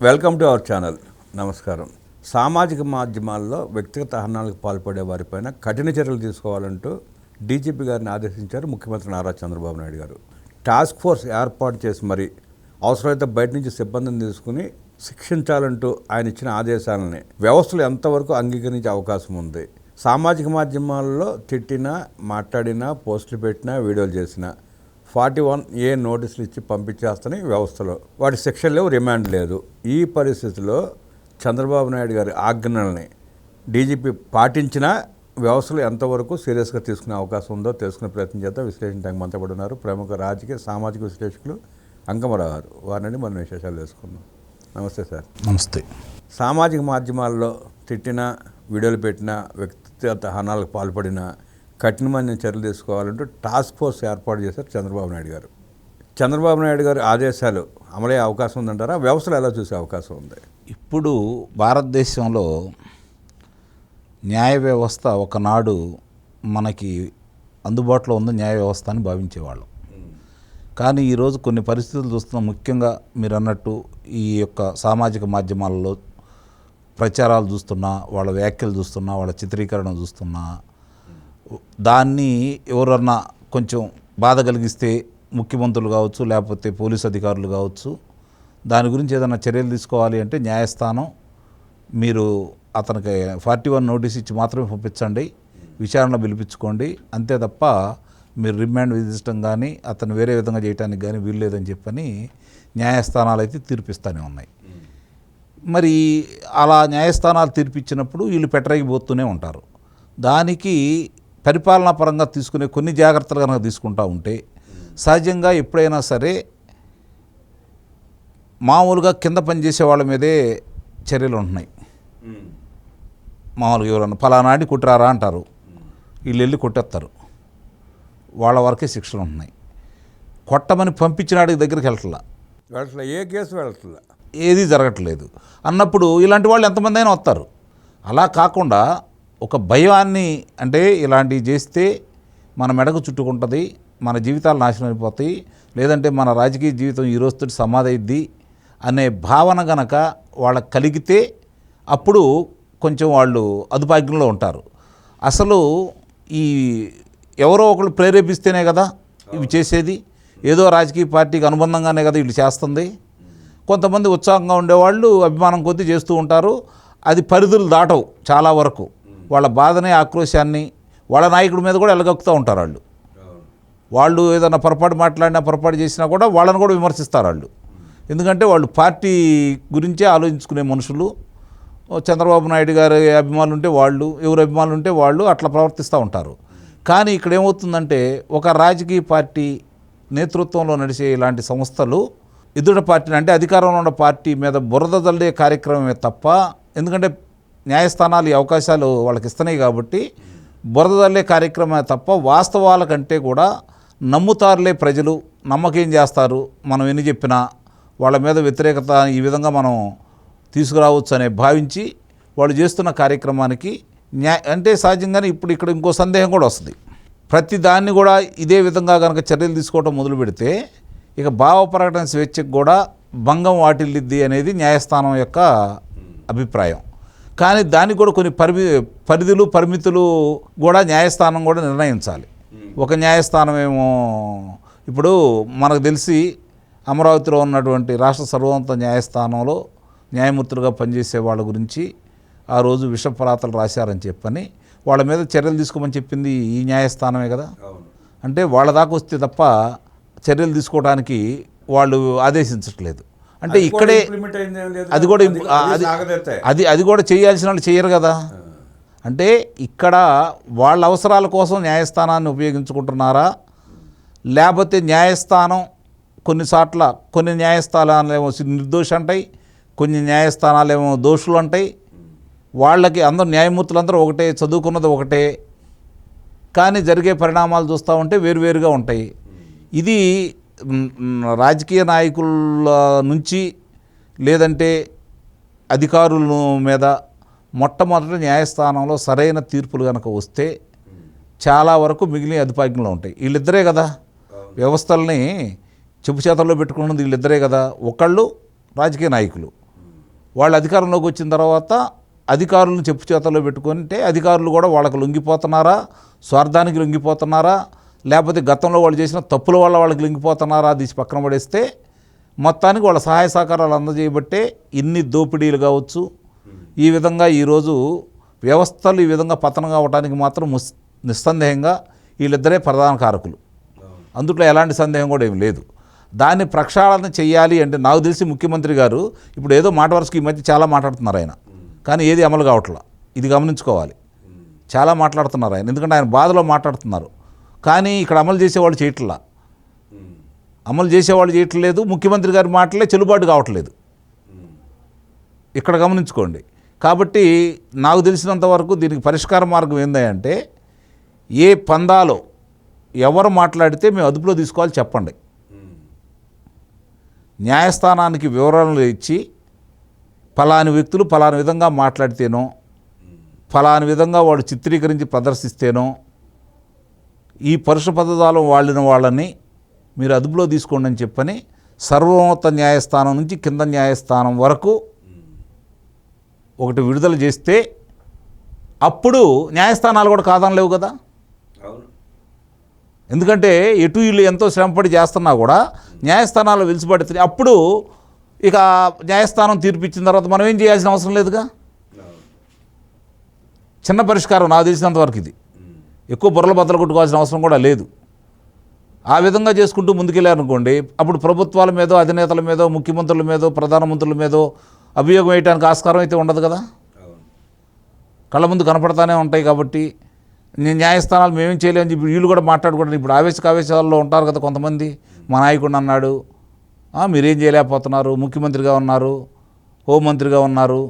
Welcome to our channel. నమస్కారం. సామాజిక మాధ్యమాల్లో వ్యక్తిగత హననాలకు పాల్పడే వారిపైన కఠిన చర్యలు తీసుకోవాలంటూ డీజీపీ గారిని ఆదేశించారు ముఖ్యమంత్రి నారా చంద్రబాబు నాయుడు గారు. టాస్క్ ఫోర్స్ ఏర్పాటు చేసి మరి అవసరమైతే బయట నుంచి సిబ్బందిని తీసుకుని శిక్షించాలంటూ ఆయన ఇచ్చిన ఆదేశాలని వ్యవస్థలు ఎంతవరకు అంగీకరించే అవకాశం ఉంది? సామాజిక మాధ్యమాల్లో తిట్టినా, మాట్లాడినా, పోస్టులు పెట్టినా, వీడియోలు చేసినా 41A నోటీసులు ఇచ్చి పంపించేస్తాయి వ్యవస్థలో. వాటి శిక్షలు లేవు, రిమాండ్ లేదు. ఈ పరిస్థితిలో చంద్రబాబు నాయుడు గారి ఆజ్ఞల్ని డీజీపీ పాటించినా వ్యవస్థలు ఎంతవరకు సీరియస్గా తీసుకునే అవకాశం ఉందో తెలుసుకునే ప్రయత్నం చేద్దాం. విశ్లేషించడానికి మనతో పాటు ఉన్నారు ప్రముఖ రాజకీయ సామాజిక విశ్లేషకులు అంకమరావు గారు. వారిని మనం విశేషాలు తెలుసుకుందాం. నమస్తే సార్. నమస్తే. సామాజిక మాధ్యమాల్లో తిట్టినా, వీడియోలు పెట్టినా, వ్యక్తిగత హనాలకు పాల్పడినా కఠినమైన చర్యలు తీసుకోవాలంటూ టాస్క్ ఫోర్స్ ఏర్పాటు చేశారు చంద్రబాబు నాయుడు గారు. చంద్రబాబు నాయుడు గారి ఆదేశాలు అమలయ్యే అవకాశం ఉందంటారా? వ్యవస్థలు ఎలా చూసే అవకాశం ఉంది? ఇప్పుడు భారతదేశంలో న్యాయ వ్యవస్థ ఒకనాడు మనకి అందుబాటులో ఉంది న్యాయ వ్యవస్థ అని భావించేవాళ్ళం. కానీ ఈరోజు కొన్ని పరిస్థితులు చూస్తున్నాం. ముఖ్యంగా మీరు అన్నట్టు ఈ యొక్క సామాజిక మాధ్యమాలలో ప్రచారాలు చూస్తున్నా, వాళ్ళ వ్యాఖ్యలు చూస్తున్నా, వాళ్ళ చిత్రీకరణ చూస్తున్నా, దాన్ని ఎవరన్నా కొంచెం బాధ కలిగిస్తే ముఖ్యమంత్రులు కావచ్చు, లేకపోతే పోలీసు అధికారులు కావచ్చు, దాని గురించి ఏదైనా చర్యలు తీసుకోవాలి అంటే న్యాయస్థానం మీరు అతనికి 41 నోటీస్ ఇచ్చి మాత్రమే పంపించండి, విచారణ పిలిపించుకోండి, అంతే తప్ప మీరు రిమాండ్ విధించడం కానీ అతను వేరే విధంగా చేయడానికి కానీ వీల్లేదని చెప్పని న్యాయస్థానాలు అయితే తీర్పిస్తూనే ఉన్నాయి. మరి అలా న్యాయస్థానాలు తీర్పిచ్చినప్పుడు వీళ్ళు పెట్టరైపోతూనే ఉంటారు. దానికి పరిపాలనా పరంగా తీసుకునే కొన్ని జాగ్రత్తలు కనుక తీసుకుంటూ ఉంటే సహజంగా ఎప్పుడైనా సరే మామూలుగా కింద పనిచేసే వాళ్ళ మీదే చర్యలు ఉంటున్నాయి. మామూలుగా ఎవరన్నా ఫలానాడి కుట్రారా అంటారు, వీళ్ళు వెళ్ళి కొట్టేస్తారు, వాళ్ళ వరకే శిక్షలు ఉంటున్నాయి. కొట్టమని పంపించినాడికి దగ్గరికి వెళ్ళట్లా, ఏ కేసు వెళ్ళట్లా, ఏది జరగట్లేదు అన్నప్పుడు ఇలాంటి వాళ్ళు ఎంతమంది అయినా వస్తారు. అలా కాకుండా ఒక భయాన్ని, అంటే ఇలాంటివి చేస్తే మన మెడకు చుట్టుకుంటుంది, మన జీవితాలు నాశనం అయిపోతాయి, లేదంటే మన రాజకీయ జీవితం ఈ రోజుతో సమాధైద్ది అనే భావన గనక వాళ్ళకి కలిగితే అప్పుడు కొంచెం వాళ్ళు అదుపాజ్ఞంలో ఉంటారు. అసలు ఈ ఎవరో ఒకళ్ళు ప్రేరేపిస్తేనే కదా ఇవి చేసేది, ఏదో రాజకీయ పార్టీకి అనుబంధంగానే కదా వీళ్ళు చేస్తుంది. కొంతమంది ఉత్సాహంగా ఉండేవాళ్ళు అభిమానం కొద్దీ చేస్తూ ఉంటారు. అది పరిధులు దాటవు చాలా వరకు. వాళ్ళ బాధని, ఆక్రోశాన్ని వాళ్ళ నాయకుడి మీద కూడా ఎలగొక్కుతూ ఉంటారు. వాళ్ళు ఏదైనా పొరపాటు మాట్లాడినా, పొరపాటు చేసినా కూడా వాళ్ళని కూడా విమర్శిస్తారు వాళ్ళు. ఎందుకంటే వాళ్ళు పార్టీ గురించే ఆలోచించుకునే మనుషులు. చంద్రబాబు నాయుడు గారి అభిమానులు ఉంటే వాళ్ళు, ఎవరు అభిమానులు ఉంటే వాళ్ళు అట్లా ప్రవర్తిస్తూ ఉంటారు. కానీ ఇక్కడ ఏమవుతుందంటే ఒక రాజకీయ పార్టీ నేతృత్వంలో నడిచే ఇలాంటి సంస్థలు ఎదుట పార్టీని, అంటే అధికారంలో ఉన్న పార్టీ మీద బురద జల్లే కార్యక్రమమే తప్ప, ఎందుకంటే న్యాయస్థానాలు ఈ అవకాశాలు వాళ్ళకి ఇస్తున్నాయి కాబట్టి బురద జల్లే కార్యక్రమమే తప్ప వాస్తవాల కంటే కూడా నమ్ముతారులే ప్రజలు, నమ్మకేం చేస్తారు, మనం ఎన్ని చెప్పినా వాళ్ళ మీద వ్యతిరేకత ఈ విధంగా మనం తీసుకురావచ్చు అనే భావించి వాళ్ళు చేస్తున్న కార్యక్రమానికి అంటే సహజంగానే ఇప్పుడు ఇక్కడ ఇంకో సందేహం కూడా వస్తుంది. ప్రతి దాన్ని కూడా ఇదే విధంగా కనుక చర్యలు తీసుకోవడం మొదలు పెడితే ఇక భావ ప్రకటన స్వేచ్ఛకు కూడా భంగం వాటిల్లిద్ది అనేది న్యాయస్థానం యొక్క అభిప్రాయం. కానీ దానికి కూడా కొన్ని పరిధులు, పరిమితులు కూడా న్యాయస్థానం కూడా నిర్ణయించాలి. ఒక న్యాయస్థానం ఏమో ఇప్పుడు మనకు తెలిసి అమరావతిలో ఉన్నటువంటి రాష్ట్ర సర్వోన్నత న్యాయస్థానంలో న్యాయమూర్తులుగా పనిచేసే వాళ్ళ గురించి ఆ రోజు విషప్రాతలు రాశారని చెప్పని వాళ్ళ మీద చర్యలు తీసుకోమని చెప్పింది ఈ న్యాయస్థానమే కదా. అంటే వాళ్ళ దాకా వస్తే తప్ప చర్యలు తీసుకోవడానికి వాళ్ళు ఆదేశించట్లేదు. అంటే ఇక్కడే అది కూడా అది కూడా చేయాల్సిన వాళ్ళు చేయరు కదా. అంటే ఇక్కడ వాళ్ళ అవసరాల కోసం న్యాయస్థానాన్ని ఉపయోగించుకుంటున్నారా, లేకపోతే న్యాయస్థానం కొన్నిసార్ల కొన్ని న్యాయస్థానాలేమో నిర్దోషి అంటాయి, కొన్ని న్యాయస్థానాలేమో దోషులు అంటాయి. వాళ్ళకి అందరూ న్యాయమూర్తులందరూ ఒకటే, చదువుకున్నది ఒకటే, కానీ జరిగే పరిణామాలు చూస్తూ ఉంటే వేరువేరుగా ఉంటాయి. ఇది రాజకీయ నాయకుల నుంచి లేదంటే అధికారుల మీద మొట్టమొదటి న్యాయస్థానంలో సరైన తీర్పులు కనుక వస్తే చాలా వరకు మిగిలిన అదుపాజ్ఞంలో ఉంటాయి. వీళ్ళిద్దరే కదా వ్యవస్థల్ని చెప్పు చేతల్లో పెట్టుకున్నది, వీళ్ళిద్దరే కదా. ఒకళ్ళు రాజకీయ నాయకులు, వాళ్ళు అధికారంలోకి వచ్చిన తర్వాత అధికారులను చెప్పు చేతల్లో పెట్టుకుంటే అధికారులు కూడా వాళ్ళకి లొంగిపోతున్నారా, స్వార్థానికి లొంగిపోతున్నారా, లేకపోతే గతంలో వాళ్ళు చేసిన తప్పుల వల్ల వాళ్ళకి లొంగిపోతున్నారా తీసి పక్కన పడేస్తే మొత్తానికి వాళ్ళ సహాయ సహకారాలు అందజేయబట్టే ఇన్ని దోపిడీలు కావచ్చు. ఈ విధంగా ఈరోజు వ్యవస్థలు ఈ విధంగా పతనం కావడానికి మాత్రం నిస్సందేహంగా వీళ్ళిద్దరే ప్రధాన కారకులు. అందుట్లో ఎలాంటి సందేహం కూడా ఏమి లేదు. దాన్ని ప్రక్షాళన చేయాలి అంటే నాకు తెలిసి ముఖ్యమంత్రి గారు ఇప్పుడు ఏదో మాట వరుసకి ఈ మధ్య చాలా మాట్లాడుతున్నారు ఆయన, కానీ ఏది అమలు కావట్లా. ఇది గమనించుకోవాలి. చాలా మాట్లాడుతున్నారు ఆయన, ఎందుకంటే ఆయన బాధలో మాట్లాడుతున్నారు, కానీ ఇక్కడ అమలు చేసేవాళ్ళు చేయట్లా. అమలు చేసేవాళ్ళు చేయట్లేదు. ముఖ్యమంత్రి గారి మాటలే చెల్లుబాటు కావట్లేదు. ఇక్కడ గమనించుకోండి. కాబట్టి నాకు తెలిసినంత వరకు దీనికి పరిష్కార మార్గం ఏందంటే ఏ పందాలో ఎవరు మాట్లాడితే మేము అదుపులో తీసుకోవాలి చెప్పండి. న్యాయస్థానానికి వివరణలు ఇచ్చి ఫలాని వ్యక్తులు ఫలాని విధంగా మాట్లాడితేనో ఫలాని విధంగా వాడు చిత్రీకరించి ప్రదర్శిస్తేనో ఈ పరుష పదజాలం వాడిన వాళ్ళని మీరు అదుపులో తీసుకోండి అని చెప్పని సర్వోన్నత న్యాయస్థానం నుంచి కింద న్యాయస్థానం వరకు ఒకటి విడుదల చేస్తే అప్పుడు న్యాయస్థానాలు కూడా కాదనలేవు కదా. ఎందుకంటే ఎటు వీళ్ళు ఎంతో శ్రమపడి చేస్తున్నా కూడా న్యాయస్థానాలు వెలిసిపడుతుంది. అప్పుడు ఇక న్యాయస్థానం తీర్పు ఇచ్చిన తర్వాత మనం ఏం చేయాల్సిన అవసరం లేదుగా. చిన్న పరిష్కారం నాకు తెలిసినంత వరకు ఇది. ఎక్కువ బుర్రల బద్దలు కొట్టుకోవాల్సిన అవసరం కూడా లేదు. ఆ విధంగా చేసుకుంటూ ముందుకెళ్ళారనుకోండి, అప్పుడు ప్రభుత్వాల మీదో అధినేతల మీదో ముఖ్యమంత్రుల మీదో ప్రధానమంత్రుల మీదో అభియోగం వేయడానికి ఆస్కారం అయితే ఉండదు కదా. కళ్ళ ముందు కనపడతానే ఉంటాయి. కాబట్టి న్యాయస్థానాలు మేమేం చేయలేమని చెప్పి వీళ్ళు కూడా మాట్లాడుకుంటారు. ఇప్పుడు ఆవేశాల్లో ఉంటారు కదా కొంతమంది. మా నాయకుడు అన్నాడు, మీరేం చేయలేకపోతున్నారు, ముఖ్యమంత్రిగా ఉన్నారు, హోంమంత్రిగా ఉన్నారు,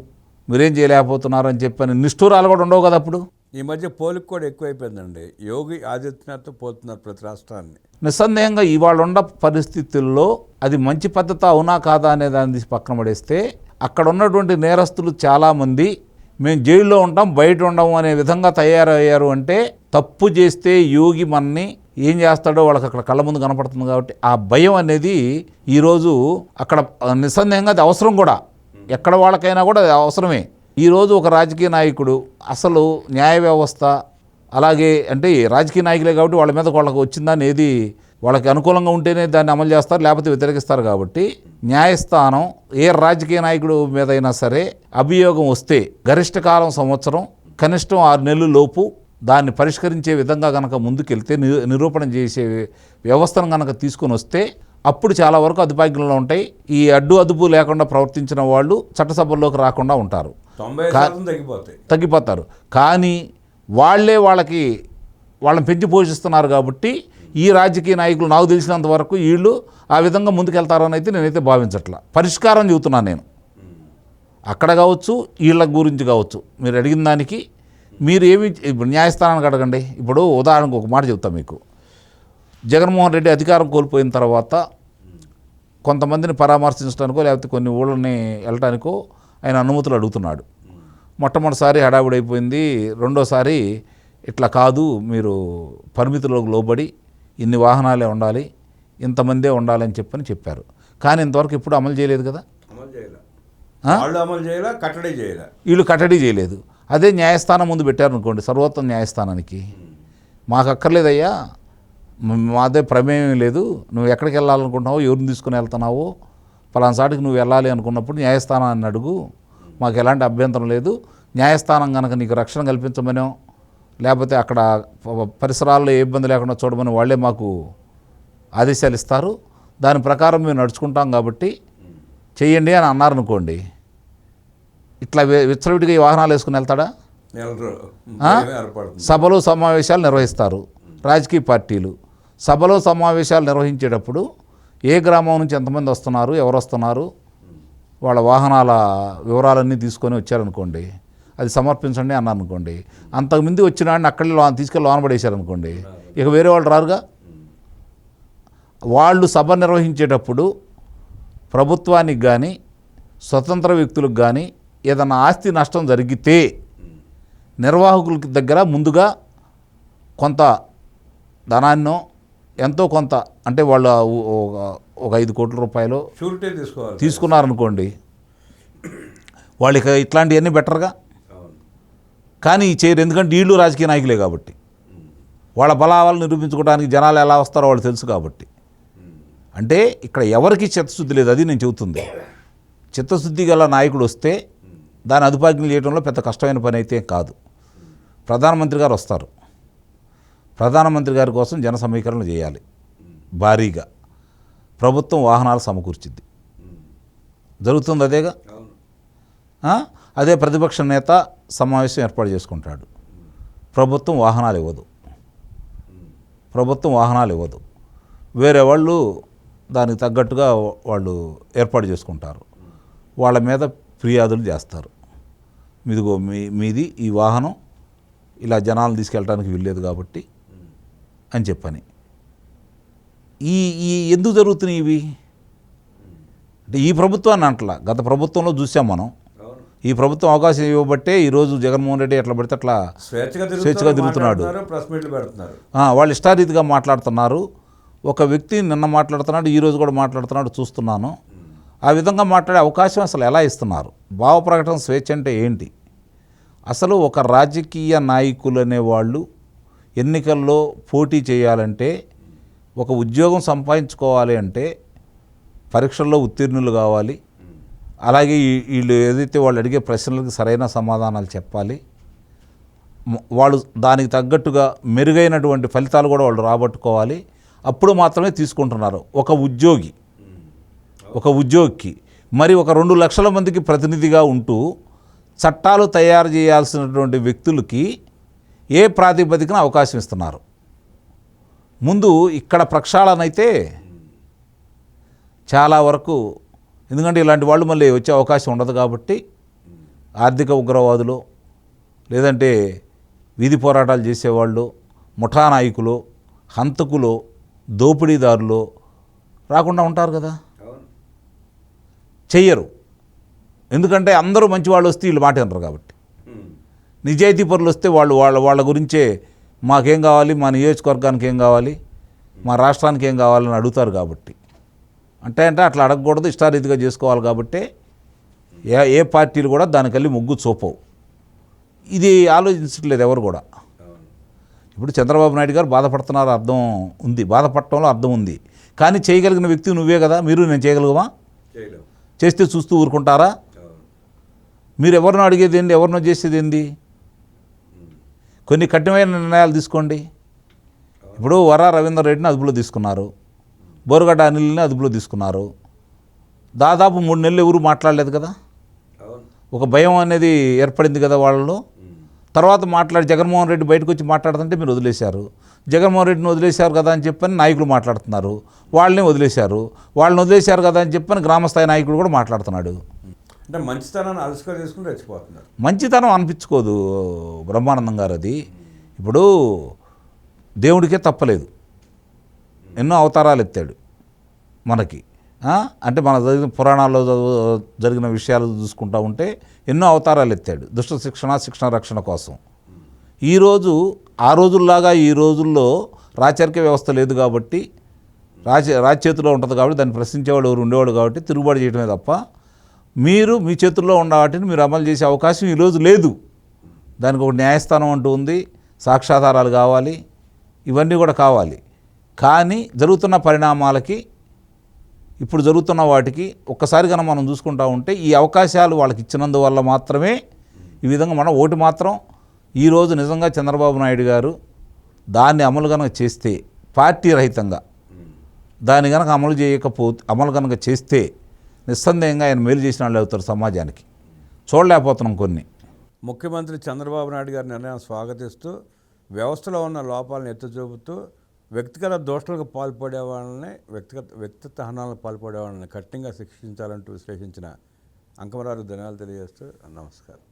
మీరేం చేయలేకపోతున్నారు అని చెప్పని నిష్ఠూరాలు కూడా ఉండవు కదా. అప్పుడు ఈ మధ్య పోలిక కూడా ఎక్కువైపోయిందండి. యోగి ఆదిత్యనాథ్తో పోతున్నారు ప్రతి రాష్ట్రాన్ని. నిస్సందేహంగా ఇవాళ ఉన్న పరిస్థితుల్లో అది మంచి పద్ధతి అవునా కాదా అనే దాన్ని తీసి పక్కన పడేస్తే అక్కడ ఉన్నటువంటి నేరస్తులు చాలామంది మేము జైల్లో ఉంటాం బయట ఉండము అనే విధంగా తయారయ్యారు. అంటే తప్పు చేస్తే యోగి మనని ఏం చేస్తాడో వాళ్ళకి అక్కడ కళ్ళ ముందు కనపడుతుంది. కాబట్టి ఆ భయం అనేది ఈరోజు అక్కడ నిస్సందేహంగా అది అవసరం కూడా. ఎక్కడ వాళ్ళకైనా కూడా అది అవసరమే. ఈరోజు ఒక రాజకీయ నాయకుడు అసలు న్యాయ వ్యవస్థ అలాగే అంటే రాజకీయ నాయకులే కాబట్టి వాళ్ళ మీద వాళ్ళకి వచ్చిందని ఏది వాళ్ళకి అనుకూలంగా ఉంటేనే దాన్ని అమలు చేస్తారు, లేకపోతే వ్యతిరేకిస్తారు. కాబట్టి న్యాయస్థానం ఏ రాజకీయ నాయకుడు మీద అయినా సరే అభియోగం వస్తే గరిష్ట కాలం సంవత్సరం, కనిష్టం 6 నెలల లోపు దాన్ని పరిష్కరించే విధంగా కనుక ముందుకెళ్తే నిరూపణ చేసే వ్యవస్థను కనుక తీసుకొని వస్తే అప్పుడు చాలా వరకు అదుపాజ్ఞంలో ఉంటాయి. ఈ అదుపు లేకుండా ప్రవర్తించిన వాళ్ళు చట్టసభల్లోకి రాకుండా ఉంటారు, తగ్గిపోతారు. కానీ వాళ్ళని పెంచి పోషిస్తున్నారు. కాబట్టి ఈ రాజకీయ నాయకులు నాకు తెలిసినంత వరకు వీళ్ళు ఆ విధంగా ముందుకెళ్తారని అయితే నేనైతే భావించట్లా. పరిష్కారం చెబుతున్నాను నేను. అక్కడ కావచ్చు, వీళ్ళ గురించి కావచ్చు. మీరు అడిగిన దానికి మీరు ఏమి ఇప్పుడు న్యాయస్థానానికి అడగండి. ఇప్పుడు ఉదాహరణకు ఒక మాట చెప్తాను మీకు. జగన్మోహన్ రెడ్డి అధికారం కోల్పోయిన తర్వాత కొంతమందిని పరామర్శించడానికో లేకపోతే కొన్ని ఊళ్ళని వెళ్ళటానికో ఆయన అనుమతులు అడుగుతున్నాడు. మొట్టమొదటిసారి హడావుడైపోయింది. రెండోసారి ఇట్లా కాదు, మీరు పరిమితులకు లోబడి ఇన్ని వాహనాలే ఉండాలి, ఇంతమందే ఉండాలని చెప్పారు. కానీ ఇంతవరకు ఎప్పుడు అమలు చేయలేదు కదా. వీళ్ళు కట్టడి చేయలేదు. అదే న్యాయస్థానం ముందు పెట్టారనుకోండి, సర్వోత్తమ న్యాయస్థానానికి, మాకు అక్కర్లేదయ్యా, మాదే ప్రమేయం లేదు, నువ్వు ఎక్కడికి వెళ్ళాలనుకుంటున్నావో, ఎవరిని తీసుకుని వెళ్తున్నావో, పలానా సాటికి నువ్వు వెళ్ళాలి అనుకున్నప్పుడు న్యాయస్థానాన్ని అడుగు, మాకు ఎలాంటి అభ్యంతరం లేదు. న్యాయస్థానం కనుక నీకు రక్షణ కల్పించమనో లేకపోతే అక్కడ పరిసరాల్లో ఏ ఇబ్బంది లేకుండా చూడమని వాళ్ళే మాకు ఆదేశాలు ఇస్తారు, దాని ప్రకారం మేము నడుచుకుంటాం కాబట్టి చెయ్యండి అని అన్నారనుకోండి. ఇట్లా విచ్చలవిడిగా ఈ వాహనాలు వేసుకుని వెళ్తాడా? సభలు సమావేశాలు నిర్వహిస్తారు రాజకీయ పార్టీలు. సభలో సమావేశాలు నిర్వహించేటప్పుడు ఏ గ్రామం నుంచి ఎంతమంది వస్తున్నారు, ఎవరు వస్తున్నారు, వాళ్ళ వాహనాల వివరాలన్నీ తీసుకొని వచ్చారనుకోండి, అది సమర్పించండి అన్నారు అనుకోండి. అంతకుముందు వచ్చిన వాడిని అక్కడే తీసుకెళ్ళి లోన పడేశారనుకోండి, ఇక వేరే వాళ్ళు రారుగా. వాళ్ళు సభ నిర్వహించేటప్పుడు ప్రభుత్వానికి కానీ స్వతంత్ర వ్యక్తులకు కానీ ఏదైనా ఆస్తి నష్టం జరిగితే నిర్వాహకుల దగ్గర ముందుగా కొంత ధనాన్నో ఎంతో కొంత, అంటే వాళ్ళు ఒక 5 కోట్ల రూపాయలు తీసుకున్నారనుకోండి, వాళ్ళకి ఇట్లాంటివన్నీ బెటర్గా. కానీ చేయరు, ఎందుకంటే వీళ్ళు రాజకీయ నాయకులే కాబట్టి. వాళ్ళ బలాలను నిరూపించుకోవడానికి జనాలు ఎలా వస్తారో వాళ్ళు తెలుసు కాబట్టి. అంటే ఇక్కడ ఎవరికి చిత్తశుద్ధి లేదు, అది నేను చెబుతుంది. చిత్తశుద్ధి గల నాయకుడు వస్తే దాన్ని అదుపాజ్ఞలు చేయడంలో పెద్ద కష్టమైన పని అయితే కాదు. ప్రధానమంత్రి గారు వస్తారు, ప్రధానమంత్రి గారి కోసం జన సమీకరణ చేయాలి భారీగా. ప్రభుత్వం వాహనాలు సమకూర్చిద్ది, జరుగుతుంది అదేగా. అదే ప్రతిపక్ష నేత సమావేశం ఏర్పాటు చేసుకుంటాడు, ప్రభుత్వం వాహనాలు ఇవ్వదు, ప్రభుత్వం వాహనాలు ఇవ్వదు. వేరే వాళ్ళు దానికి తగ్గట్టుగా వాళ్ళు ఏర్పాటు చేసుకుంటారు, వాళ్ళ మీద ఫిర్యాదులు చేస్తారు. మీదిగో మీది ఈ వాహనం ఇలా జనాలను తీసుకెళ్ళడానికి వీల్లేదు కాబట్టి అని చెప్పని. ఈ ఎందుకు జరుగుతున్నాయి ఇవి అంటే ఈ ప్రభుత్వాన్ని అంటలా, గత ప్రభుత్వంలో చూసాం మనం. ఈ ప్రభుత్వం అవకాశం ఇవ్వబట్టే ఈరోజు జగన్మోహన్ రెడ్డి ఎట్లా పడితే అట్లా స్వేచ్ఛగా తిరుగుతున్నాడు. వాళ్ళు ఇష్టారీతిగా మాట్లాడుతున్నారు. ఒక వ్యక్తి నిన్న మాట్లాడుతున్నాడు, ఈరోజు కూడా మాట్లాడుతున్నాడు, చూస్తున్నాను. ఆ విధంగా మాట్లాడే అవకాశం అసలు ఎలా ఇస్తున్నారు? భావ ప్రకటన స్వేచ్ఛ అంటే ఏంటి? అసలు ఒక రాజకీయ నాయకులు అనేవాళ్ళు ఎన్నికల్లో పోటీ చేయాలంటే, ఒక ఉద్యోగం సంపాదించుకోవాలి అంటే పరీక్షల్లో ఉత్తీర్ణులు కావాలి. అలాగే వీళ్ళు ఏదైతే వాళ్ళు అడిగే ప్రశ్నలకు సరైన సమాధానాలు చెప్పాలి. వాళ్ళు దానికి తగ్గట్టుగా మెరుగైనటువంటి ఫలితాలు కూడా వాళ్ళు రాబట్టుకోవాలి. అప్పుడు మాత్రమే తీసుకుంటున్నారు. ఒక ఉద్యోగికి మరి ఒక 2 లక్షల మందికి ప్రతినిధిగా ఉంటూ చట్టాలు తయారు చేయాల్సినటువంటి వ్యక్తులకి ఏ ప్రాతిపదికన అవకాశం ఇస్తున్నారు? ముందు ఇక్కడ ప్రక్షాళన అయితే చాలా వరకు, ఎందుకంటే ఇలాంటి వాళ్ళు మళ్ళీ వచ్చే అవకాశం ఉండదు కాబట్టి, ఆర్థిక ఉగ్రవాదులు లేదంటే వీధి పోరాటాలు చేసేవాళ్ళు, ముఠా నాయకులు, హంతకులు, దోపిడీదారులు రాకుండా ఉంటారు కదా. చెయ్యరు, ఎందుకంటే అందరూ మంచి వాళ్ళు వస్తే వీళ్ళు మాట వినరు కాబట్టి. నిజాయితీ పరులు వస్తే వాళ్ళ గురించే మాకేం కావాలి, మా నియోజకవర్గానికి ఏం కావాలి, మా రాష్ట్రానికి ఏం కావాలని అడుగుతారు కాబట్టి. అంటే అట్లా అడగకూడదు, ఇష్టారీతిగా చేసుకోవాలి కాబట్టి ఏ పార్టీలు కూడా దానికల్లి మొగ్గు చూపవు. ఇది ఆలోచించట్లేదు ఎవరు కూడా. ఇప్పుడు చంద్రబాబు నాయుడు గారు బాధపడుతున్నారు, అర్థం ఉంది, బాధపడటంలో అర్థం ఉంది. కానీ చేయగలిగిన వ్యక్తి నువ్వే కదా, మీరు నేను చేయగలగమా? చేస్తే చూస్తూ ఊరుకుంటారా? మీరు ఎవరినో అడిగేది ఏంటి, ఎవరినో చేసేది ఏంది? కొన్ని కఠినమైన నిర్ణయాలు తీసుకోండి. ఇప్పుడు వరా రవీందర్ రెడ్డిని అదుపులో తీసుకున్నారు, బోరుగడ్డ అనిల్ని అదుపులో తీసుకున్నారు. దాదాపు 3 నెలలు ఎవరు మాట్లాడలేదు కదా. ఒక భయం అనేది ఏర్పడింది కదా వాళ్ళలో. తర్వాత జగన్మోహన్ రెడ్డి బయటకు వచ్చి మాట్లాడుతుంటే మీరు వదిలేశారు. జగన్మోహన్ రెడ్డిని వదిలేశారు కదా అని చెప్పని నాయకులు మాట్లాడుతున్నారు, వాళ్ళని వదిలేశారు. వాళ్ళని వదిలేశారు కదా అని చెప్పని గ్రామస్థాయి నాయకుడు కూడా మాట్లాడుతున్నాడు. అంటే మంచితనాన్ని అలసుకొని తీసుకుని రెచ్చిపోతున్నారు. మంచితనం అనిపించుకోదు బ్రహ్మానందం గారు. అది ఇప్పుడు దేవుడికే తప్పలేదు, ఎన్నో అవతారాలు ఎత్తాడు మనకి. అంటే మన జరిగిన పురాణాల్లో జరిగిన విషయాలు చూసుకుంటూ ఉంటే ఎన్నో అవతారాలు ఎత్తాడు దుష్ట శిక్షణ రక్షణ కోసం. ఈరోజు ఆ రోజుల్లాగా ఈ రోజుల్లో రాచరిక వ్యవస్థ లేదు కాబట్టి, రాజ చేతిలో ఉంటుంది కాబట్టి దాన్ని ప్రశ్నించేవాడు ఎవరు ఉండేవాడు కాబట్టి తిరుగుబాటు చేయడమే తప్ప మీరు మీ చేతుల్లో ఉన్న వాటిని మీరు అమలు చేసే అవకాశం ఈరోజు లేదు. దానికి ఒక న్యాయస్థానం అంటూ ఉంది, సాక్ష్యాధారాలు కావాలి, ఇవన్నీ కూడా కావాలి. కానీ జరుగుతున్న పరిణామాలకి, ఇప్పుడు జరుగుతున్న వాటికి ఒక్కసారి కన్నా మనం చూసుకుంటూ ఉంటే ఈ అవకాశాలు వాళ్ళకి ఇచ్చినందువల్ల మాత్రమే ఈ విధంగా మనం ఓటు మాత్రం ఈరోజు నిజంగా చంద్రబాబు నాయుడు గారు దాన్ని అమలు కనుక చేస్తే, పార్టీ రహితంగా దాన్ని కనుక అమలు కనుక చేస్తే నిస్సందేహంగా ఆయన మేలు చేసిన వాళ్ళు అవుతారు సమాజానికి. చూడలేకపోతున్నాం కొన్ని. ముఖ్యమంత్రి చంద్రబాబు నాయుడు గారి నిర్ణయాన్ని స్వాగతిస్తూ వ్యవస్థలో ఉన్న లోపాలను ఎత్తి చూపుతూ వ్యక్తిగత దోషాలకు పాల్పడే వాళ్ళని, వ్యక్తిగత హనాలకు పాల్పడే వాళ్ళని కఠినంగా శిక్షించాలంటూ విశ్లేషించిన అంకమరారు ధన్యవాదాలు తెలియజేస్తూ నమస్కారం.